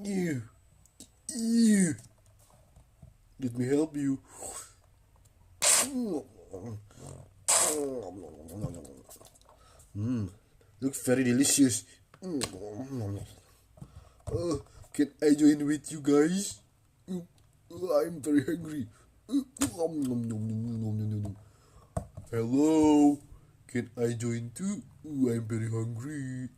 Ew. Ew. Let me help you. Looks very delicious. Can I join with you guys? I'm very hungry. Hello, can I join too? I'm very hungry.